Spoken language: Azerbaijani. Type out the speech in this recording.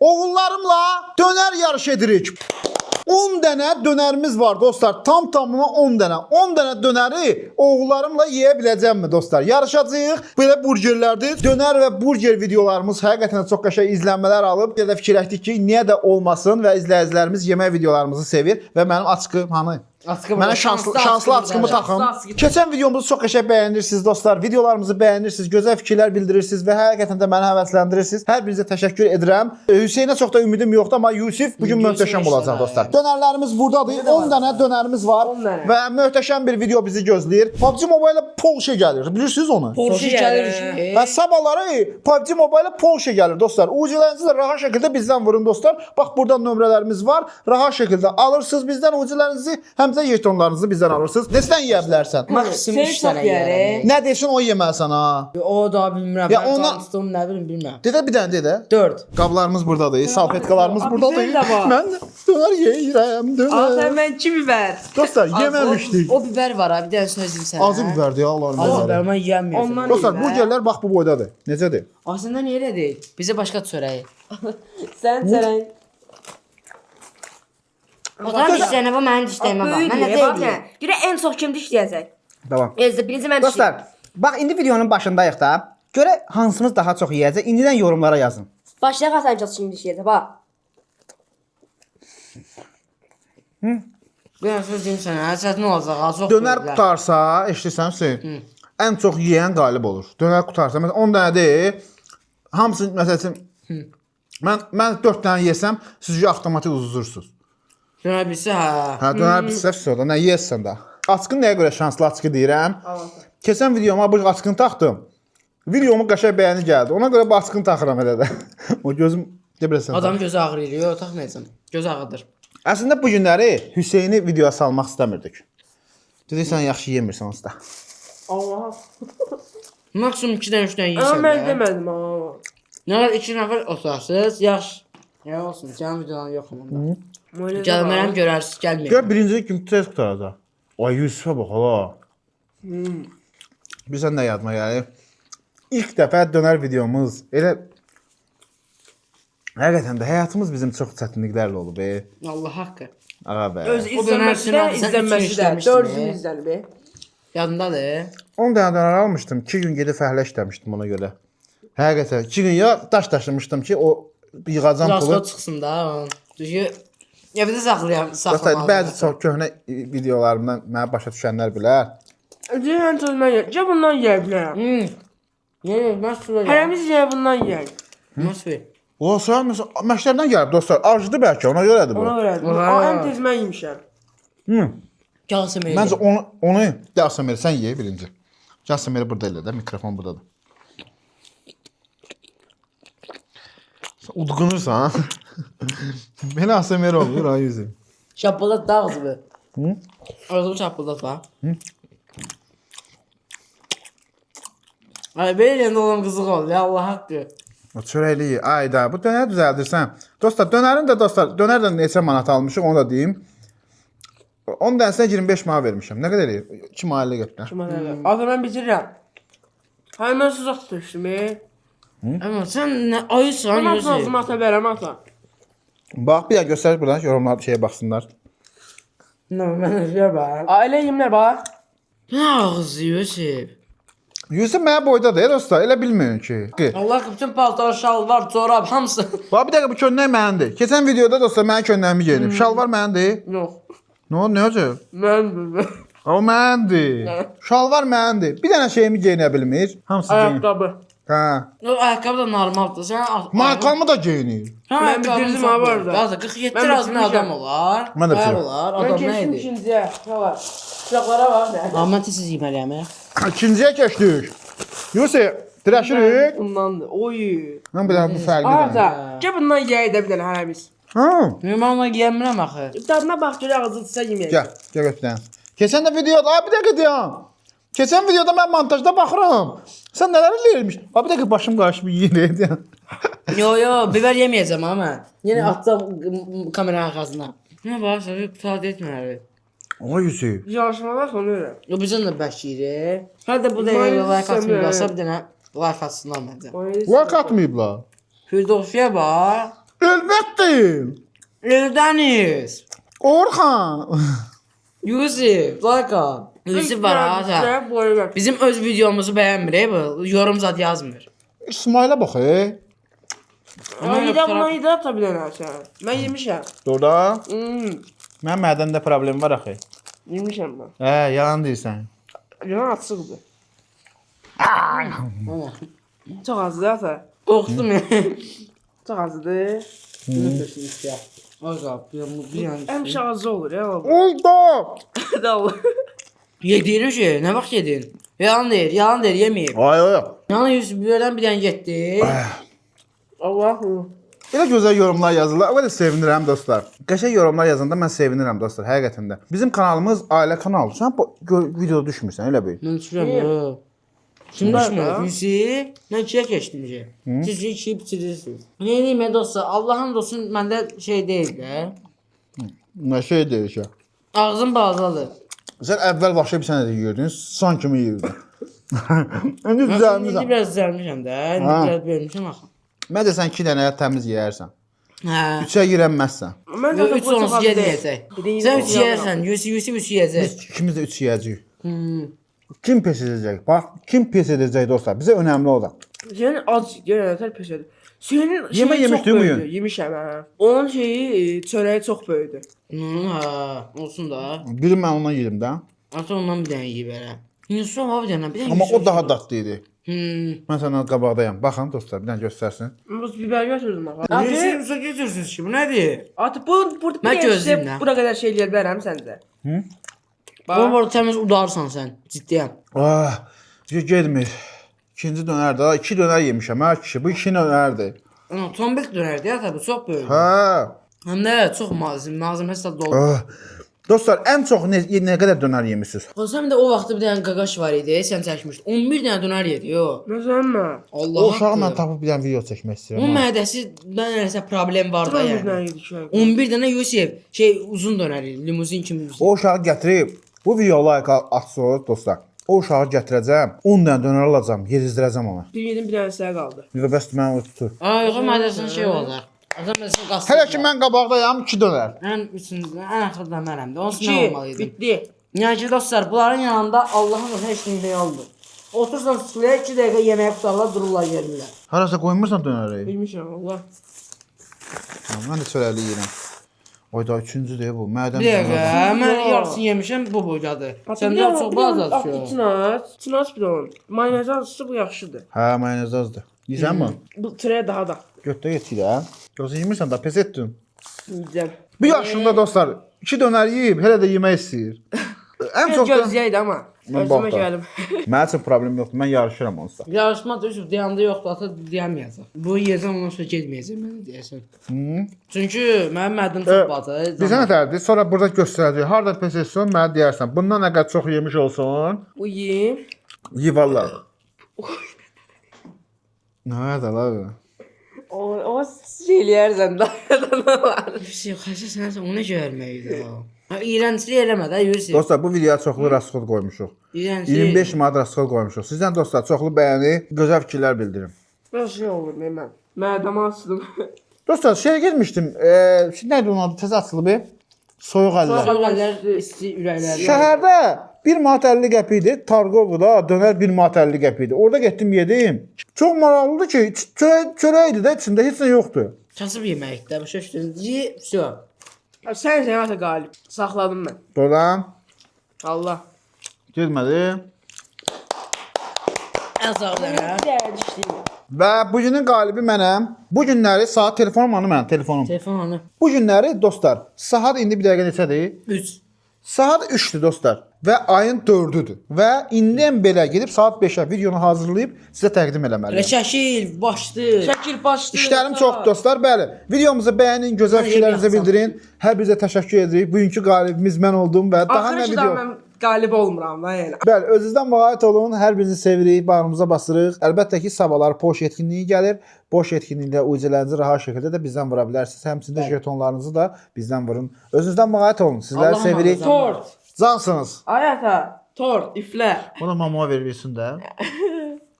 Oğullarımla döner yarış edirik. 10 dənə dönərimiz var dostlar. Tam tamına 10 dənə. 10 dənə dönəri oğullarımla yeyə biləcəmmi dostlar? Yarışacağıq. Belə burgerlərdir. Dönər və burger videolarımız həqiqətən çox qəşəng izlənmələr alıb. Bir də fikirləşdik ki, niyə də olmasın və izləyicilərimiz yemək videolarımızı sevir və mənim açqım hanı? Mənə şanslı açqımı taxın. Keçən videomuzu çox qəşəng bəyənirsiniz dostlar. Videolarımızı bəyənirsiniz, gözəl fikirlər bildirirsiniz və həqiqətən də məni həvəsləndirirsiniz. Hər birinizə təşəkkür edirəm. Hüseynə çox da ümidim yoxdur, amma Yusif bugün möhtəşəm olacaq dostlar. Dönərlərimiz buradadır. 10 dənə dönərimiz var və möhtəşəm bir video bizi gözləyir. PUBG Mobile Porsche gəlir. Bilirsiniz onu? Porsche gəlir. Və sabahları PUBG Mobile Porsche gəlir dostlar. UC-lərinizi də rahat şəkildə bizdən vurun dostlar. Bax burada nömrələrimiz var. Rahat şəkildə alırsınız bizdən UC-lərinizi, həm də jetonlarınızı bizdən alırsınız. Neçədən yeyə bilərsən? Maksimum 3 dənə yeyərəm. Nə desin o yeməlisən ha? O da bilmirəm. Ya Mən ona- tanışdım, nə bilim bilmirəm. Dedə bir dənə dedə. 4. Qablarımız buradadır, salfetkalarımız buradadır. bizə də var. Mən dönər yeyirəm, dönər. Sən mən 2 biber. Dostlar yeməmişdik. O biber var ha, bir dənə sözüm sənə. Azı biberdir ya Allah'ın Az biberləri. biber mən yeyəmirəm. Ondan- Dostlar burgerlər bax bu boydadır. Necədir? Aslında niyə elə deyil? Bizə başqa çörəyi. Sən çərən. Odan dişlərinə bu mənim dişlərimə bax. Mən nə deyim? Görə ən çox kim dişləyəcək? Tamam. Birinci mən Dostlar, bax indi videonun başındayıq da. Görə hansımız daha çox yeyəcək? İndidən yorumlara yazın. Başlayaq Hasan çox kim dişləyəcək, bax. Bir dənə söz deyim sənə, çətin olacaq, ha, çox Dönər böyüklər. qutarsa, eşidirsən Hüseyn? Ən çox yeyən qalib olur. Dönər qutarsa, məsələn 10 dənə deyil, hamısını məsəl üçün mən 4 dənə yesəm, siz avtomatik uduzursunuz. Dönər bilsə, hə. Hə, dönər bilsə sonra nə yeyəsən də. Açqın nəyə görə şanslı açqı deyirəm? Keçən videoma bu açqını taxdım. Videomu qəşəng bəyəni gəldi. Ona görə bu açqını taxıram elə də. O gözüm depresiyam. Adam gözü ağrıyır, yox taxmayacam. Göz ağrıdır. Əslində bu günləri Hüseyni videoya salmaq istəmirdik. Dedik sən yaxşı yemirsən onsuz da. Allah. Maksimum 2 dənə 3 dənə Amma yeyirsən. mən demədim amma. Nə var 2 nəfər otarsınız, yaxşı. Ya olsun, gəlin videodan yoxum onda. Gəlmərəm görərsiniz, gəlməyin. Gör birinci kim tez qutaracaq. Ay Yusuf'a bax hala. Bizən də yadıma gəlir. İlk dəfə dönər videomuz elə həqiqətən də həyatımız bizim çox çətinliklərlə olub. Allah haqqı. Ağa bə. Öz O dönərsin izlənməsi də, abi, sən izlənməsi üç də. işləmişdin, 400 izlənir be. Yadındadır? 10 dənə dönər almışdım. 2 gün gedib fəhlə işləmişdim ona görə. Həqiqətən 2 gün ya daş daşımışdım ki o yığacam Rasqa pulu. çıxsın da. Çünki evdə saxlayam, Dostlar, saxlamalı. bəzi çox köhnə videolarımdan mənə başa düşənlər bilər. Deyən söz mən yer. Bundan yeyə bilərəm. Mən sürəcəm. Hərəmiz yeyə bundan yeyək. Nasıl? O sən məsələn məktəbdən gəlib dostlar. Acıdı bəlkə ona görədir bu. Ona verədim. Vay. O ən tez mən yemişəm. Gəlsin Məncə onu Yasemer sən ye birinci. Yasemer burada elə də mikrofon burdadır. Sən udqunursan. Belə Yasemer olur ay yüzüm. Şapıldat da ağzı bu. Ağzı şapıldat var. Ay belə oğlum qızıq ol ya Allah haqqı. O çörəkli ayda bu dönər düzəldirsən. Dostlar dönərin də dostlar dönərdən neçə manat almışıq onu da deyim. 10 dənəsinə 25 manat vermişəm. Nə qədər eləyir? 2 manatlı götürən. Azı mən bitirirəm. Hayır mən sızaq tutmuşum. Amma sən nə ayısan Mən gözü. ağzıma ata verəm ata. Bax bir də göstər buradan yorumlar şeyə baxsınlar. Nə mən özür bax. Ailə yemlər bax. Nə ağzı Yusuf? Yusuf mənə boydadır dostlar. Elə bilməyin ki. Allah bütün paltar, şalvar, çorab hamısı. Bax bir dəqiqə bu köynək mənimdir. Keçən videoda dostlar mənim köynəyimi geyinib. Şalvar mənimdir. Yox. Nə olacaq? Mən O məndir. Şalvar məndir. Bir dənə şeyimi geyinə bilmir. Hamısı geyinir. ayaqqabı. Hə. O ayaqqabı da normaldır. Sən Markamı da geyinir. Mən bitirdim ha bu arada. Qaza 47 Mən razı bitirmişəm. adam olar. Mən də Var bitirdim. olar. Mən Adam nə keçdim idi? ikinciyə. Nə var? Uşaqlara bax nə? Amma mən tez yeməliyəm. İkinciyə keçdik. Yusuf, dirəşirik. Bundandır. Oy. Mən bir dənə bu fərqli. Ata, gəl bundan yeyək də bir dənə hərəmiz. Ha. Mən ona yeyəmirəm axı. Dadına bax görə ağzınıza yeməyək. Gəl, gəl götür dənə. Keçən də videoda, bir dəqiqə deyəm. Keçən videoda mən montajda baxıram. Sən nələr eləyirmiş? Bir dəqiqə başım qarışıb yeyir deyəm. Yo, biber yeməyəcəm amma mən. Yenə atacam kameranın arxasına. Nə var, səbəb müsaade etməli. O Yusuf. Yarışmada sonra öyrən. O bizən də bəkiri. Hətta bu da Mayonez like atmırlarsa istəmirəm. bir dənə like atsınlar məncə. Lak atmayıblar. Firdovsiyə bax. Kim? Eldəniz. Orxan. Yusif, Zayka. Yusif var ha. Güzel boylar. Bizim öz videomuzu bəyənmir bu. Yorum zad yazmır. İsmail'e bak Ayda buna hidra ata bilən sən. Mən yemişəm. Doğru. Hmm. Mənim mədəmdə problem var axı. Yemişəm mən. Yalan deyirsən. Yalan açıqdır. Çox azdır ata. Qorxdum ya. Çox azdır. Azab, bir yan. Həmişə azı olur ya. Oldu. Da olur. Yedirin şey, nə vaxt yedin? Yalan deyir, yeməyib. Ay. Yəni Yusuf birdən bir dənə getdi. Allahım. Elə gözəl yorumlar yazırlar. Elə sevinirəm dostlar. Qəşəng yorumlar yazanda mən sevinirəm dostlar, həqiqətən də. Bizim kanalımız ailə kanalı. Sən bu video düşmürsən elə bil. Mən düşürəm. Şimdi düşmür. Yusuf, mən ikiyə keçdim ki. Siz ikiyi bitirirsiniz. Ne diyeyim dostlar, Allah'ın olsun məndə şey deyil də. Nə şey deyir ki? Ağzım bağlıdır. Sən əvvəl başa bir sənə də yeyirdin, son kimi yeyirdin. İndi düzəlmişəm. İndi biraz düzəlmişəm də. İndi biraz bölmüşəm axı. Məncə sən 2 dənə təmiz yeyərsən. Hə. 3-ə girənməzsən. Mən Yo, zaten 3 bu çox onsuz az yediyəcək. deyil. Sən 3 yeyərsən, Yusuf 3 yeyəcək. Biz ikimiz də 3 yeyəcəyik. Kim pes edəcək? Bax, kim pes edəcək dostlar? Bizə önəmli o da. Senin az genel peşədir. Senin Yemək yemişdin bu gün? Yemişəm hə. Onun şeyi çörəyi çox böyükdür. Hə, olsun da. Biri mən ondan yedim də. Artıq ondan bir dənə yeyib elə. Yusuf ha bir dənə, bir dənə. Amma Yusuf o daha yeyib. dadlı idi. Mən səndən qabaqdayam. Baxın dostlar, bir dənə göstərsin. Biz biber götürdüm ağa. Yusuf götürsünüz ki, bu nədir? Artıq bu burada Mən gözləyim də. Bura qədər şey eləyə bilərəm səncə? Bunu burada təmiz udarsan sən, ciddiyəm. Gedmir. İkinci dönərdə 2 dönər yemişəm. Hə kişi, bu 2 dönərdir. Tombik dönərdir ya tabii, çox böyük. Hə. Həm də çox malzəməsi də dolu. Dostlar, ən çox nə qədər dönər yemisiniz? Sən də o vaxtda bir dənə qaqaş var idi, sən çəkmişdin. 11 dənə dönər yedi, yo. Məsələn Allah O uşağı mən haqqı. tapıb bir dənə video çəkmək Onun istəyirəm. mədəsi nəsə problem var da yəni. mən 11 dənə Yusuf şey uzun dönər idi, limuzin kimi. O uşağı gətirib bu video like atsınız dostlar. O uşağı gətirəcəm, 10 dənə dönər alacağam, yedizdirəcəm ona. Bir yedim bir dənə sizə qaldı. Bir bəs mən o tutur. Ay, yox, mədəsin şey olacaq. Adam məsələn qasdı. Hələ ki mən qabaqdayam 2 dönər. Ən üçüncü, ən axırda mənəm də. Onsuz nə 2 olmalıydı? bitdi. Yəni ki dostlar, bunların yanında Allahın da heç nə olmur. Otursan süfrəyə 2 dəqiqə yeməyə qutarlar, dururlar yerində. Harasa qoymursan dönəri? Bilmişəm Allah. Mən də çörəkli yeyirəm. Oyda 3-cüdür bu. Mədəm. Bir dəqiqə, mən yarısını yemişəm, bu boydadır. Sən də çox bazar düşüyor. İçinaz bir onun. Mayonez azsa bu yaxşıdır. Hə, mayonez azdır. Yeyirsən mi? Bu türəyə daha da. Götdə yetir hə. Yoxsa yemirsən da pes etdin. Yiyəcəm. Bu yaşında dostlar 2 dönər yeyib, hələ də yemək istəyir. Ən çox da Gözləyəydi amma. Mən Özümə baxdım. gəldim. mənim üçün problem yoxdur. Mən yarışıram onsuz. Yarışma da Yusuf deyəndə yoxdur, ata deyəməyəcəm. Bu yeyəcəm, ondan sonra getməyəcəm mənə deyəsən. Çünki mənim mədəm çox batır. Bizə nətərdir? Sonra burada göstərəcək. Harda pes etsin, mənə deyərsən. Bundan nə qədər çox yemiş olsun, Uyuyayım. yivallar. Nədir la? O şey eləyərsən də var. Yusuf, xəsə sənsə onu görməkdir o. İğrənclik eləmə də Yusuf. Dostlar, bu videoya çoxlu rəsxod qoymuşuq. İğrənclik. 25 manat rəsxod qoymuşuq. Sizdən dostlar çoxlu bəyəni, gözəl fikirlər bildirin. Biraz şey olur mən. Mədəm açdım. Dostlar, şey girmişdim. Nədir onun adı? Tez açılıb. Soyuq əllər. Soğanlar isti ürəklər. Şəhərdə 1 manat 50 qəpik idi. Targovda dönər 1 manat 50 qəpik idi. Orada getdim yedim. Çox maraqlıdır ki, çörək idi də içində heç nə yoxdur. Kasıb yeməkdir. Başa düşdün? Ye, vəsə. Sən ata qalib. Saxladım mən. Doğrudan Allah. girmədi. Ən sağ dənə. Dişliyim. Və bu günün qalibi mənəm. Bu günləri saat telefonum hanı mənim telefonum. Telefon hanı? Bu günləri dostlar, saat indi bir dəqiqə neçədir? 3. Saat 3-dür dostlar və ayın 4-üdür. Və indidən belə gedib saat 5-ə videonu hazırlayıb sizə təqdim eləməliyəm. Şəkil, başdır. Şəkil başlayır. İşlərim çox dostlar, bəli. Videomuzu bəyənin, gözəl fikirlərinizi bildirin. Hər birinizə təşəkkür edirik. Bugünkü qalibimiz mən oldum və daha nə Axırı video. mən qalib olmuram da yəni. Bəli, özünüzdən müğayət olun. Hər birinizi sevirik, bağrımıza basırıq. Əlbəttə ki, sabahlar boş etkinliyi gəlir. Boş etkinlikdə ucələrinizi rahat şəkildə də bizdən vura bilərsiniz. Həmçində jetonlarınızı da bizdən vurun. Özünüzdən müğayət olun. Sizləri Allah'ım sevirik. Allah'ım. Tort. Cansınız. Ay ata. Tort, iflə. Ona mama verirsin də.